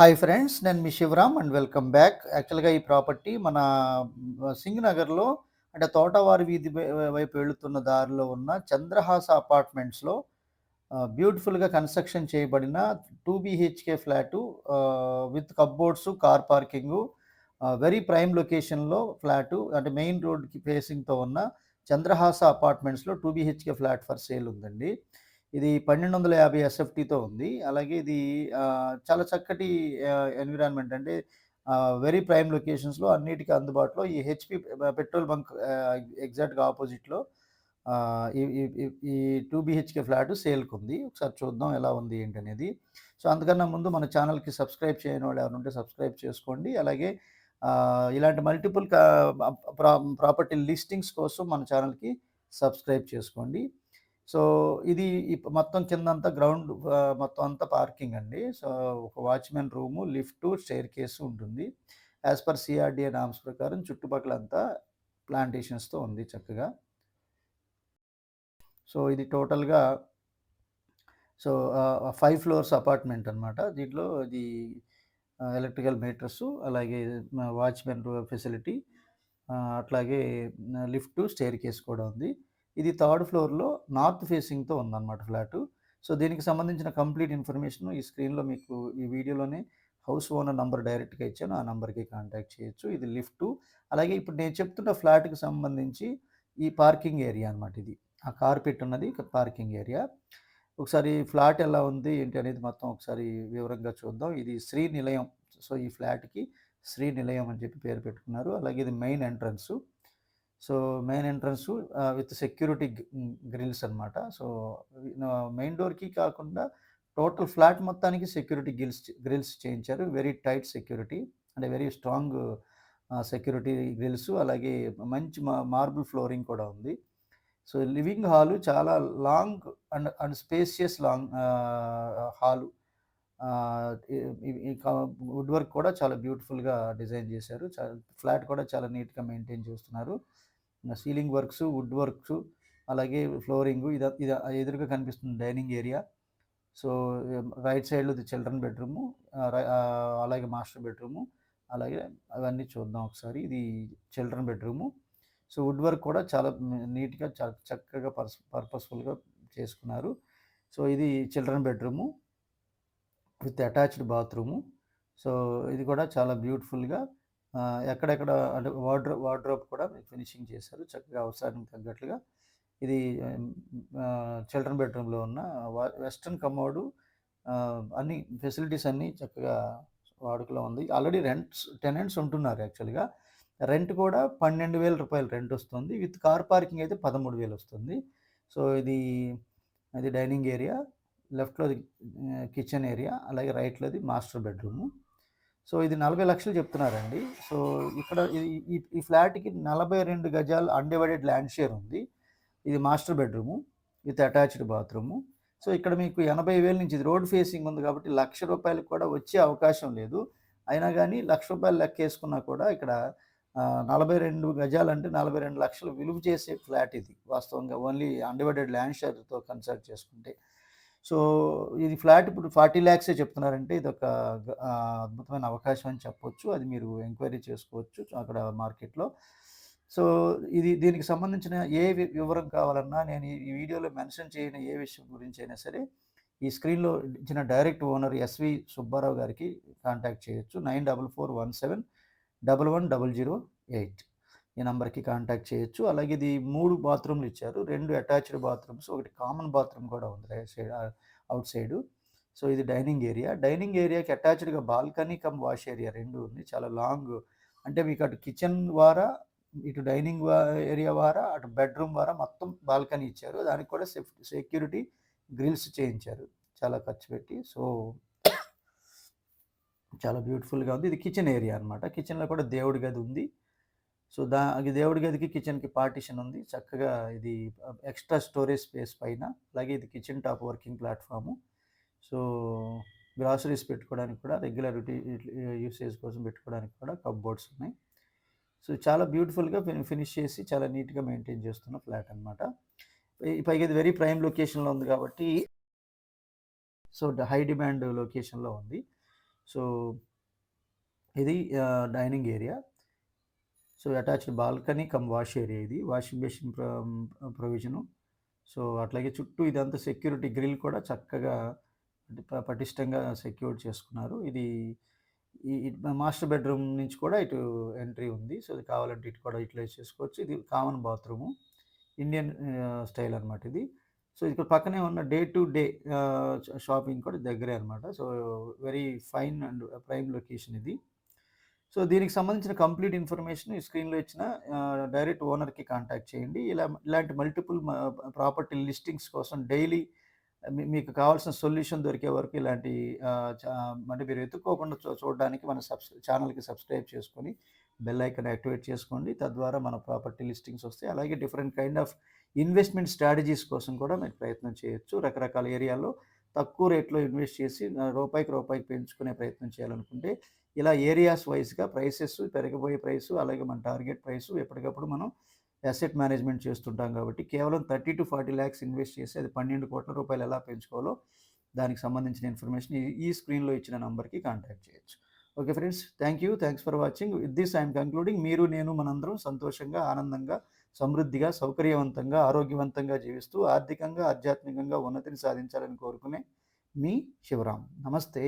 Hi friends, నేను మీ Shivaram and welcome back. యాక్చువల్‌గా ఈ ప్రాపర్టీ మన సింగ్ నగర్‌లో అంటే తోటవారి వీధి వైపు వెళ్తున్న దారిలో ఉన్న చంద్రహాస అపార్ట్మెంట్స్‌లో బ్యూటిఫుల్‌గా కన్‌స్ట్రక్షన్ చేయబడిన 2 BHK flat with cupboards, car parking, very prime లొకేషన్‌లో ఫ్లాటు అంటే మెయిన్ రోడ్‌కి ఫేసింగ్‌తో ఉన్న చంద్రహాస అపార్ట్మెంట్స్‌లో 2 బీహెచ్‌కే ఫ్లాట్ ఫర్ సేల్ ఉందండి. ఇది 1250 ఎస్ఎఫ్టీతో ఉంది. అలాగే ఇది చాలా చక్కటి ఎన్విరాన్మెంట్ అంటే వెరీ ప్రైమ్ లొకేషన్స్‌లో అన్నిటికి అందుబాటులో ఈ హెచ్‌పి పెట్రోల్ బంక్ ఎగ్జాక్ట్‌గా ఆపోజిట్‌లో ఈ ఈ ఈ ఈ 2 బీహెచ్‌కే ఫ్లాట్ సేల్‌కుంది. ఒకసారి చూద్దాం ఎలా ఉంది ఏంటనేది. సో, అంతకన్నా ముందు మన ఛానల్‌కి సబ్స్క్రైబ్ చేయనోళ్ళు ఎవరైనా ఉంటే సబ్స్క్రైబ్ చేసుకోండి. అలాగే ఇలాంటి మల్టిపుల్ ప్రాపర్టీ లిస్టింగ్స్ కోసం మన ఛానల్‌కి సబ్స్క్రైబ్ చేసుకోండి. సో, ఇది మొత్తం కిందంతా గ్రౌండ్ మొత్తం అంతా పార్కింగ్ అండి. సో, ఒక వాచ్‌మెన్ రూము, లిఫ్టు, స్టెయిర్‌కేస్ ఉంటుంది. యాస్ పర్ సీఆర్‌డీఏ నార్మ్స్ ప్రకారం చుట్టుపక్కలంతా ప్లాంటేషన్స్‌తో ఉంది చక్కగా. సో, ఇది టోటల్‌గా సో, 5 ఫ్లోర్స్ అపార్ట్మెంట్ అనమాట. దీంట్లో ఇది ఎలక్ట్రికల్ మీటర్సు, అలాగే వాచ్‌మెన్ ఫెసిలిటీ, అట్లాగే లిఫ్టు, స్టెయిర్‌కేస్ కూడా ఉంది. ఇది థర్డ్ ఫ్లోర్‌లో నార్త్ ఫేసింగ్‌తో ఉందన్నమాట ఫ్లాటు. సో, దీనికి సంబంధించిన కంప్లీట్ ఇన్ఫర్మేషన్ ఈ స్క్రీన్‌లో మీకు ఈ వీడియోలోనే హౌస్ ఓనర్ నంబర్ డైరెక్ట్‌గా ఇచ్చాను. ఆ నంబర్‌కి కాంటాక్ట్ చేయొచ్చు. ఇది లిఫ్టు. అలాగే ఇప్పుడు నేను చెప్తున్న ఫ్లాట్‌కి సంబంధించి ఈ పార్కింగ్ ఏరియా అనమాట ఇది. ఆ కార్ పెట్టున్నది పార్కింగ్ ఏరియా. ఒకసారి ఫ్లాట్ ఎలా ఉంది ఏంటి అనేది మొత్తం ఒకసారి వివరంగా చూద్దాం. ఇది శ్రీ నిలయం. సో, ఈ ఫ్లాట్‌కి శ్రీ నిలయం అని చెప్పి పేరు పెట్టుకున్నారు. అలాగే ఇది main entrance. So, main entrance with security grills అనమాట. సో, మెయిన్ డోర్‌కి కాకుండా టోటల్ ఫ్లాట్ మొత్తానికి సెక్యూరిటీ గ్రిల్స్ చేయించారు. వెరీ టైట్ సెక్యూరిటీ అంటే వెరీ స్ట్రాంగ్ సెక్యూరిటీ గ్రిల్స్, అలాగే మంచి మార్బుల్ ఫ్లోరింగ్ కూడా ఉంది. సో, లివింగ్ హాలు చాలా లాంగ్ అండ్ స్పేషియస్ హాలు. ఇ ఇ ఇంకా వుడ్ వర్క్ కూడా చాలా బ్యూటిఫుల్‌గా డిజైన్ చేశారు. ఫ్లాట్ కూడా చాలా నీట్‌గా మెయింటైన్ చేస్తున్నారు. సీలింగ్ వర్క్సు, వుడ్ వర్క్సు, అలాగే ఫ్లోరింగు ఇది ఎదురుగా కనిపిస్తుంది డైనింగ్ ఏరియా. సో, రైట్ సైడ్‌లో ఇది చిల్డ్రన్ బెడ్‌రూము, అలాగే మాస్టర్ బెడ్‌రూము, అలాగే అవన్నీ చూద్దాం ఒకసారి. ఇది children bedroom. So, wood work కూడా చాలా నీట్‌గా చక్కగా పర్పస్‌ఫుల్‌గా చేసుకున్నారు. సో, ఇది children bedroom with attached bathroom. So, ఇది కూడా చాలా బ్యూటిఫుల్‌గా ఎక్కడెక్కడ అంటే వార్డ్రోబ్ కూడా ఫినిషింగ్ చేశారు. చక్కగా అవసరానికి తగ్గట్లుగా. ఇది చిల్డ్రన్ బెడ్‌రూమ్‌లో ఉన్న వెస్టర్న్ కమోడు, అన్ని ఫెసిలిటీస్ అన్నీ చక్కగా వాడుకలో ఉంది. ఆల్రెడీ టెనెంట్స్ ఉంటున్నారు యాక్చువల్‌గా. రెంట్ కూడా రూ. 12,000 రెంట్ వస్తుంది. విత్ కార్ పార్కింగ్ అయితే 13,000 వస్తుంది. సో, ఇది డైనింగ్ ఏరియా. లెఫ్ట్‌లోది కిచెన్ ఏరియా. అలాగే రైట్‌లోది మాస్టర్ బెడ్‌రూము. సో, ఇది 40,00,000 చెప్తున్నారండి. సో, ఇక్కడ ఈ ఈ ఈ ఫ్లాట్‌కి 42 గజాలు అన్‌డివైడెడ్ ల్యాండ్ షేర్ ఉంది. ఇది master bedroom with attached bathroom. So, ఇక్కడ మీకు 80,000 నుంచి ఇది రోడ్ ఫేసింగ్ ఉంది కాబట్టి రూ. 1,00,000 కూడా వచ్చే అవకాశం లేదు. అయినా గాని రూ. 1,00,000 లెక్కేసుకున్నా కూడా ఇక్కడ 42 గజాలంటే 42,00,000 విలువ చేసే ఫ్లాట్ ఇది. వాస్తవంగా ఓన్లీ అన్‌డివైడెడ్ ల్యాండ్ షేర్‌తో కన్సిడర్ చేసుకుంటే. సో, ఇది ఫ్లాట్ ఇప్పుడు 40,00,000 చెప్తున్నారంటే ఇదొక అద్భుతమైన అవకాశం అని చెప్పొచ్చు. అది మీరు ఎంక్వైరీ చేసుకోవచ్చు అక్కడ మార్కెట్‌లో. సో, దీనికి సంబంధించిన ఏ వివరం కావాలన్నా నేను ఈ వీడియోలో మెన్షన్ చేయని ఏ విషయం గురించైనా సరే ఈ స్క్రీన్‌లో ఇచ్చిన డైరెక్ట్ ఓనర్ ఎస్‌వి సుబ్బారావు గారికి కాంటాక్ట్ చేయొచ్చు. 9441711008 ఈ నంబర్‌కి కాంటాక్ట్ చేయొచ్చు. అలాగే ఇది 3 బాత్రూమ్‌లు ఇచ్చారు. 2 అటాచ్డ్ బాత్రూమ్స్, ఒకటి కామన్ బాత్రూమ్ కూడా ఉంది right side out side. So, ఇది డైనింగ్ ఏరియా. డైనింగ్ ఏరియాకి అటాచ్డ్‌గా బాల్కనీ కమ్ వాష్ ఏరియా 2 ఉంది. చాలా లాంగ్ అంటే మీకు అటు కిచెన్ వారా, ఇటు డైనింగ్ ఏరియా వారా, అటు బెడ్‌రూమ్ వారా మొత్తం బాల్కనీ ఇచ్చారు. దానికి కూడా సెక్యూరిటీ గ్రిల్స్ చేయించారు. చాలా ఖర్చు పెట్టి. సో, చాలా బ్యూటిఫుల్‌గా ఉంది. ఇది కిచెన్ ఏరియా అనమాట. కిచెన్‌లో కూడా దేవుడి గది ఉంది. సో, ఈ దేవుడి గదికి, కిచెన్‌కి పార్టిషన్ ఉంది. చక్కగా ఇది ఎక్స్‌ట్రా స్టోరేజ్ స్పేస్ పైన. అలాగే ఇది kitchen top working platform. So, groceries పెట్టుకోవడానికి కూడా రెగ్యులర్ యూసేజ్ కోసం పెట్టుకోవడానికి కూడా కప్‌బోర్డ్స్ ఉన్నాయి. సో, చాలా బ్యూటిఫుల్‌గా ఫినిష్ చేసి చాలా నీట్‌గా మెయింటైన్ చేస్తున్న ఫ్లాట్ అనమాట. పైగా ఇది వెరీ ప్రైమ్ లొకేషన్‌లో ఉంది కాబట్టి సో, హై డిమాండ్ లొకేషన్‌లో ఉంది. సో, ఇది dining area. So, attached balcony cum wash area ఇది. Washing basin provision. సో, అట్లాగే చుట్టూ ఇదంతా సెక్యూరిటీ గ్రిల్ కూడా చక్కగా అంటే పటిష్టంగా సెక్యూర్ చేసుకున్నారు. ఇది ఈ ఈ మాస్టర్ బెడ్‌రూమ్ నుంచి కూడా ఇటు ఎంట్రీ ఉంది. సో, ఇది కావాలంటే ఇటు కూడా యుటిలైజ్ చేసుకోవచ్చు. ఇది కామన్ బాత్రూము. ఇండియన్ స్టైల్ అనమాట ఇది. సో, ఇక్కడ పక్కనే ఉన్న డే టు డే షాపింగ్ కూడా దగ్గరే అనమాట. So, very fine and prime location ఇది. సో, దీనికి సంబంధించిన కంప్లీట్ ఇన్ఫర్మేషన్ ఈ స్క్రీన్‌లో ఇచ్చిన డైరెక్ట్ ఓనర్‌కి కాంటాక్ట్ చేయండి. ఇలాంటి మల్టిపుల్ ప్రాపర్టీ లిస్టింగ్స్ కోసం డైలీ మీకు కావాల్సిన సొల్యూషన్ దొరికే వరకు ఇలాంటి అంటే మీరు వెతుక్కోకుండా చూడడానికి మన ఛానల్‌కి సబ్స్క్రైబ్ చేసుకొని బెల్ ఐకాన్ యాక్టివేట్ చేసుకోండి. తద్వారా మన ప్రాపర్టీ లిస్టింగ్స్ వస్తాయి. అలాగే different kind of investment strategies కోసం కూడా మీరు ప్రయత్నం చేయొచ్చు. రకరకాల ఏరియాల్లో తక్కువ రేట్‌లో ఇన్వెస్ట్ చేసి రూపాయికి రూపాయికి పెంచుకునే ప్రయత్నం చేయాలనుకుంటే ఇలా ఏరియాస్ వైస్‌గా ప్రైసెస్ పెరగబోయే ప్రైసు, అలాగే మన టార్గెట్ ప్రైసు ఎప్పటికప్పుడు మనం అసెట్ మేనేజ్‌మెంట్ చేస్తుంటాం కాబట్టి కేవలం 30-40 లాక్స్ ఇన్వెస్ట్ చేసి అది 12,00,00,000 ఎలా పెంచుకోవాలో దానికి సంబంధించిన ఇన్ఫర్మేషన్ ఈ స్క్రీన్‌లో ఇచ్చిన నంబర్‌కి కాంటాక్ట్ చేయొచ్చు. Okay friends. Thanks for watching. With this I am concluding. మీరు, నేను మనందరం సంతోషంగా, ఆనందంగా, సమృద్ధిగా, సౌకర్యవంతంగా, ఆరోగ్యవంతంగా జీవిస్తూ ఆర్థికంగా, ఆధ్యాత్మికంగా ఉన్నతిని సాధించాలని కోరుకునే మీ శివరాం. నమస్తే.